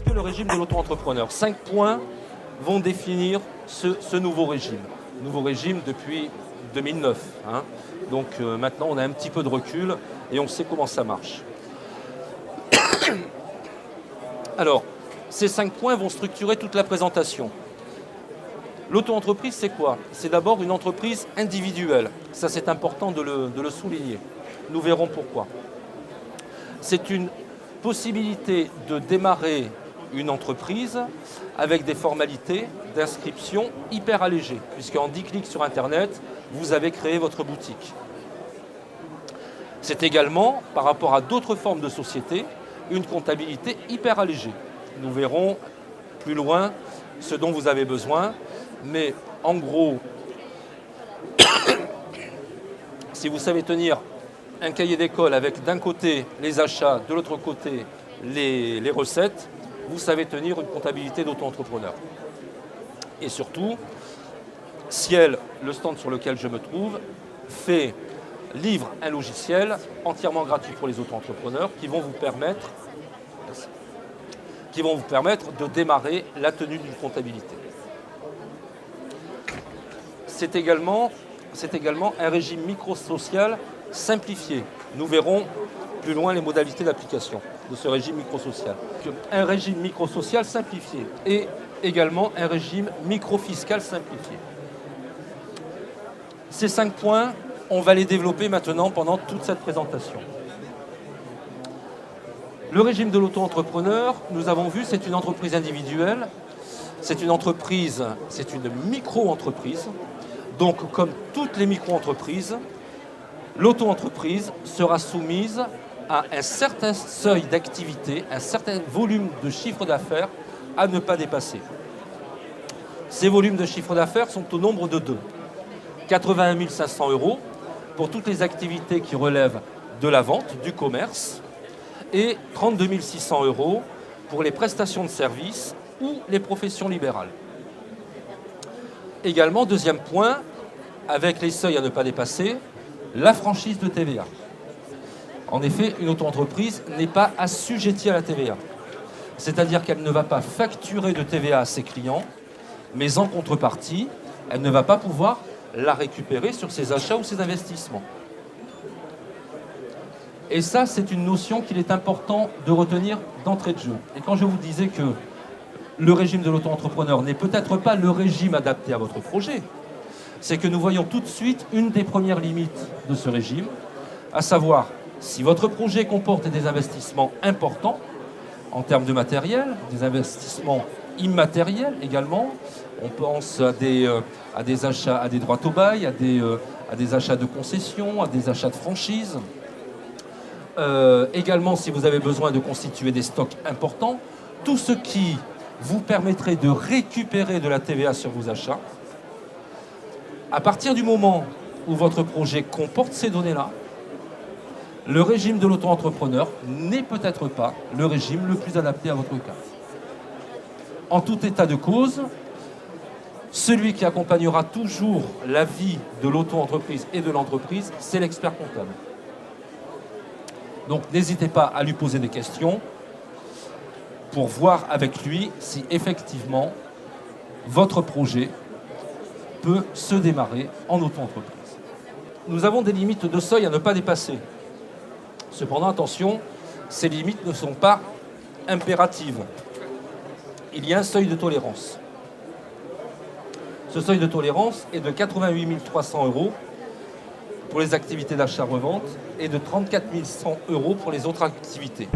Qu'est-ce que le régime de l'auto-entrepreneur? 5 points vont définir ce nouveau régime. Nouveau régime depuis 2009. Hein. Donc maintenant, on a un petit peu de recul et on sait comment ça marche. Alors, ces 5 points vont structurer toute la présentation. L'auto-entreprise, c'est quoi? C'est d'abord une entreprise individuelle. Ça, c'est important de le souligner. Nous verrons pourquoi. C'est une possibilité de démarrer une entreprise avec des formalités d'inscription hyper allégées, puisqu'en 10 clics sur Internet, vous avez créé votre boutique. C'est également, par rapport à d'autres formes de société, une comptabilité hyper allégée. Nous verrons plus loin ce dont vous avez besoin, mais en gros, si vous savez tenir un cahier d'école avec d'un côté les achats, de l'autre côté les recettes, vous savez tenir une comptabilité d'auto-entrepreneur. Et surtout, Ciel, le stand sur lequel je me trouve, livre un logiciel entièrement gratuit pour les auto-entrepreneurs qui vont vous permettre de démarrer la tenue d'une comptabilité. C'est également un régime microsocial simplifié. Nous verrons plus loin les modalités d'application de ce régime microsocial. Un régime microsocial simplifié et également un régime microfiscal simplifié. Ces 5 points, on va les développer maintenant pendant toute cette présentation. Le régime de l'auto-entrepreneur, nous avons vu, c'est une entreprise individuelle, c'est une micro-entreprise. Donc, comme toutes les micro-entreprises, l'auto-entreprise sera soumise à un certain seuil d'activité, un certain volume de chiffre d'affaires à ne pas dépasser. Ces volumes de chiffre d'affaires sont au nombre de 2. 81 500 € pour toutes les activités qui relèvent de la vente, du commerce, et 32 600 € pour les prestations de services ou les professions libérales. Également, deuxième point, avec les seuils à ne pas dépasser, la franchise de TVA. En effet, une auto-entreprise n'est pas assujettie à la TVA. C'est-à-dire qu'elle ne va pas facturer de TVA à ses clients, mais en contrepartie, elle ne va pas pouvoir la récupérer sur ses achats ou ses investissements. Et ça, c'est une notion qu'il est important de retenir d'entrée de jeu. Et quand je vous disais que le régime de l'auto-entrepreneur n'est peut-être pas le régime adapté à votre projet, c'est que nous voyons tout de suite une des premières limites de ce régime, à savoir si votre projet comporte des investissements importants en termes de matériel, des investissements immatériels également. On pense à des achats, à des droits au bail, à des achats de concessions, à des achats de franchise. Également, si vous avez besoin de constituer des stocks importants, tout ce qui vous permettrait de récupérer de la TVA sur vos achats. À partir du moment où votre projet comporte ces données-là, le régime de l'auto-entrepreneur n'est peut-être pas le régime le plus adapté à votre cas. En tout état de cause, celui qui accompagnera toujours la vie de l'auto-entreprise et de l'entreprise, c'est l'expert comptable. Donc n'hésitez pas à lui poser des questions pour voir avec lui si effectivement votre projet peut se démarrer en auto-entreprise. Nous avons des limites de seuil à ne pas dépasser. Cependant, attention, ces limites ne sont pas impératives. Il y a un seuil de tolérance. Ce seuil de tolérance est de 88 300 € pour les activités d'achat-revente et de 34 100 € pour les autres activités.